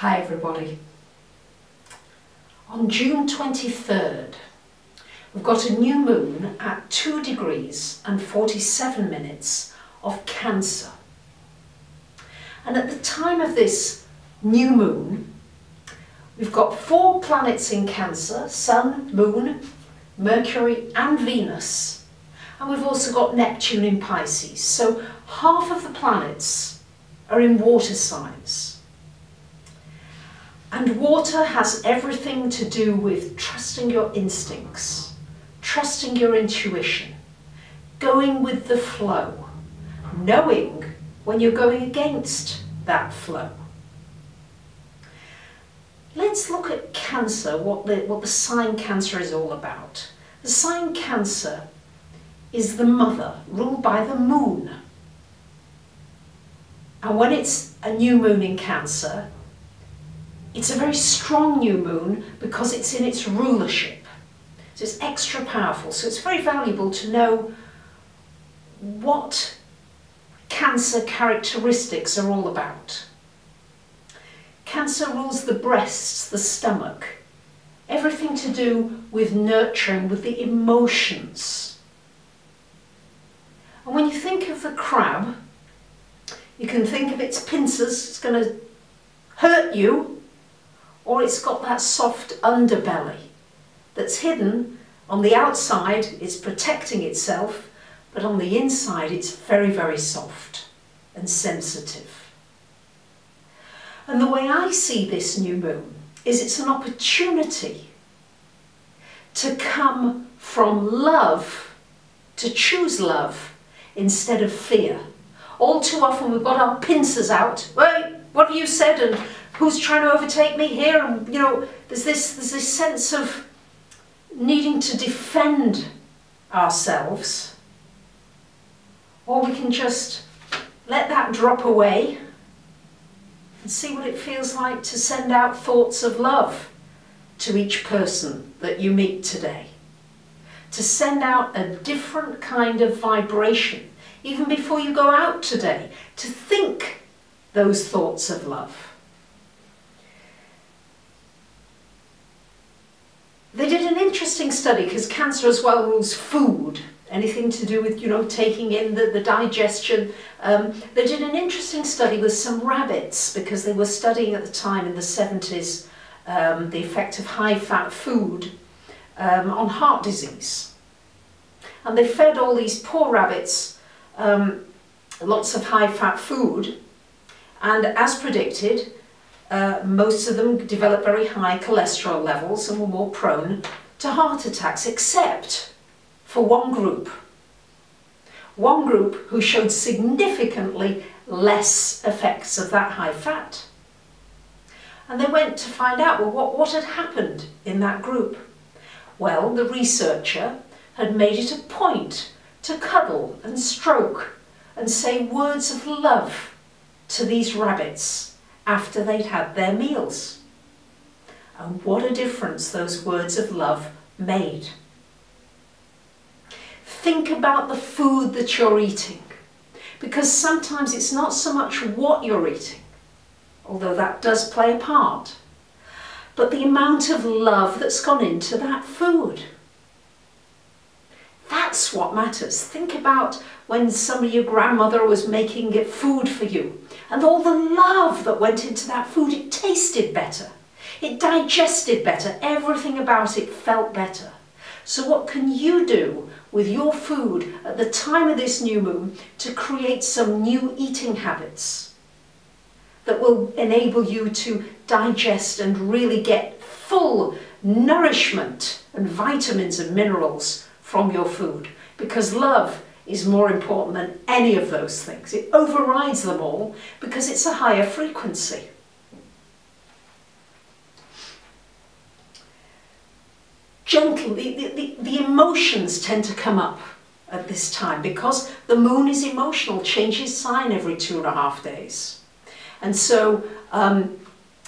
Hi everybody. On June 23rd, we've got a new moon at 2 degrees and 47 minutes of Cancer. And at the time of this new moon, we've got 4 planets in Cancer: Sun, Moon, Mercury and Venus. And we've also got Neptune in Pisces. So half of the planets are in water signs. And water has everything to do with trusting your instincts, trusting your intuition, going with the flow, knowing when you're going against that flow. Let's look at Cancer, what the sign Cancer is all about. The sign Cancer is the mother, ruled by the moon. And when it's a new moon in Cancer, it's a very strong new moon because it's in its rulership. So it's extra powerful. So it's very valuable to know what Cancer characteristics are all about. Cancer rules the breasts, the stomach, everything to do with nurturing, with the emotions. And when you think of the crab, you can think of its pincers, it's going to hurt you, or it's got that soft underbelly that's hidden. On the outside it's protecting itself, but on the inside it's very, very soft and sensitive. And the way I see this new moon is it's an opportunity to come from love, to choose love instead of fear. All too often we've got our pincers out. Wait, what have you said? And who's trying to overtake me here? And you know, there's this sense of needing to defend ourselves. Or we can just let that drop away and see what it feels like to send out thoughts of love to each person that you meet today. To send out a different kind of vibration, even before you go out today, to think those thoughts of love. They did an interesting study, because Cancer as well rules food, anything to do with, you know, taking in the digestion. They did an interesting study with some rabbits, because they were studying at the time in the 70s the effect of high-fat food on heart disease. And they fed all these poor rabbits lots of high-fat food, and as predicted, most of them developed very high cholesterol levels and were more prone to heart attacks, except for one group. One group who showed significantly less effects of that high fat. And they went to find out, well, what had happened in that group? Well, the researcher had made it a point to cuddle and stroke and say words of love to these rabbits after they'd had their meals. And what a difference those words of love made. Think about the food that you're eating, because sometimes it's not so much what you're eating, although that does play a part, but the amount of love that's gone into that food. That's what matters. Think about when your grandmother was making food for you, and all the love that went into that food. It tasted better, it digested better, everything about it felt better. So what can you do with your food at the time of this new moon to create some new eating habits that will enable you to digest and really get full nourishment and vitamins and minerals from your food? Because love is more important than any of those things. It overrides them all because it's a higher frequency. The emotions tend to come up at this time because the moon is emotional, changes sign every 2.5 days. And so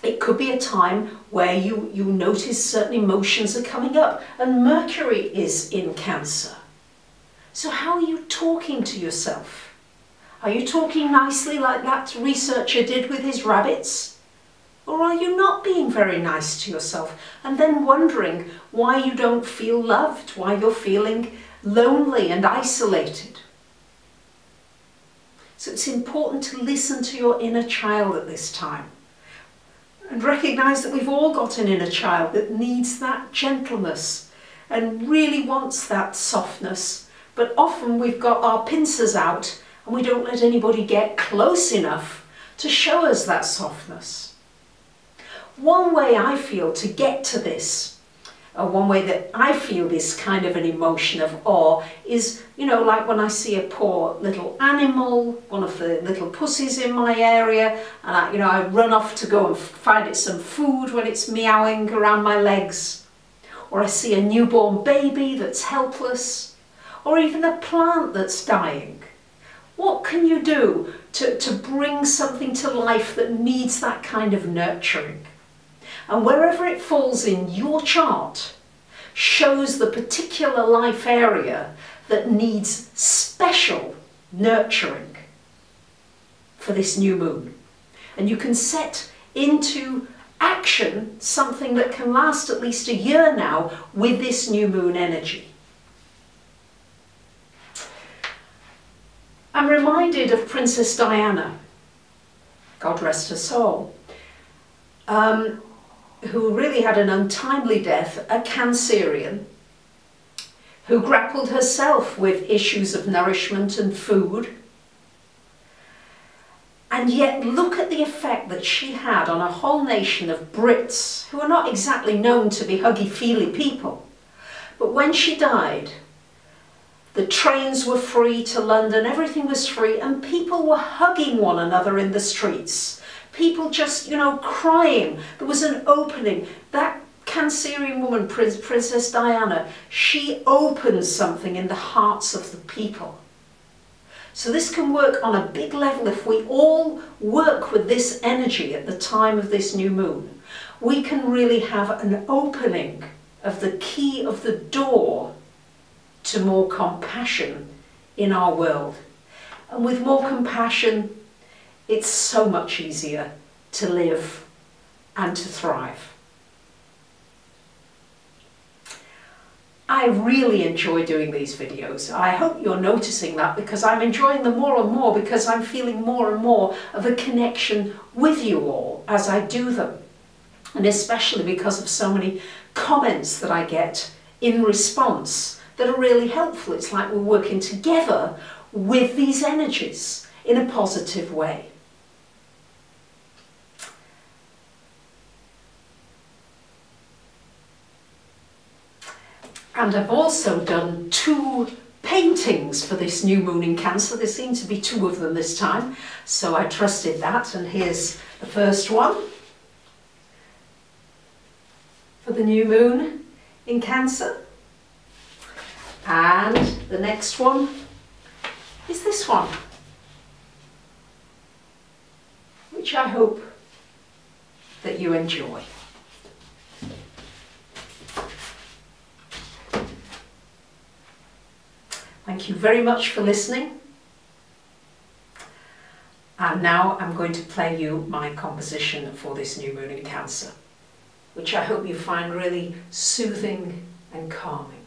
it could be a time where you notice certain emotions are coming up, and Mercury is in Cancer. So how are you talking to yourself? Are you talking nicely like that researcher did with his rabbits? Or are you not being very nice to yourself? And then wondering why you don't feel loved, why you're feeling lonely and isolated. So it's important to listen to your inner child at this time. And recognise that we've all got an inner child that needs that gentleness and really wants that softness. But often we've got our pincers out and we don't let anybody get close enough to show us that softness. One way I feel to get to this, one way that I feel this kind of an emotion of awe is, you know, like when I see a poor little animal, one of the little pussies in my area, and I run off to go and find it some food when it's meowing around my legs. Or I see a newborn baby that's helpless, or even a plant that's dying. What can you do to bring something to life that needs that kind of nurturing? And wherever it falls in your chart shows the particular life area that needs special nurturing for this new moon. And you can set into action something that can last at least a year now with this new moon energy. I'm reminded of Princess Diana, God rest her soul, who really had an untimely death, a Cancerian, who grappled herself with issues of nourishment and food. And yet look at the effect that she had on a whole nation of Brits, who are not exactly known to be huggy-feely people. But when she died, the trains were free to London, everything was free, and people were hugging one another in the streets. People just, you know, crying. There was an opening. That Cancerian woman, Princess Diana, she opened something in the hearts of the people. So this can work on a big level if we all work with this energy at the time of this new moon. We can really have an opening of the key of the door to more compassion in our world. And with more compassion, it's so much easier to live and to thrive. I really enjoy doing these videos. I hope you're noticing that, because I'm enjoying them more and more, because I'm feeling more and more of a connection with you all as I do them. And especially because of so many comments that I get in response that are really helpful. It's like we're working together with these energies in a positive way. And I've also done 2 paintings for this new moon in Cancer. There seem to be 2 of them this time, so I trusted that. And here's the first one for the new moon in Cancer. And the next one is this one, which I hope that you enjoy. Thank you very much for listening. And now I'm going to play you my composition for this new moon in Cancer, which I hope you find really soothing and calming.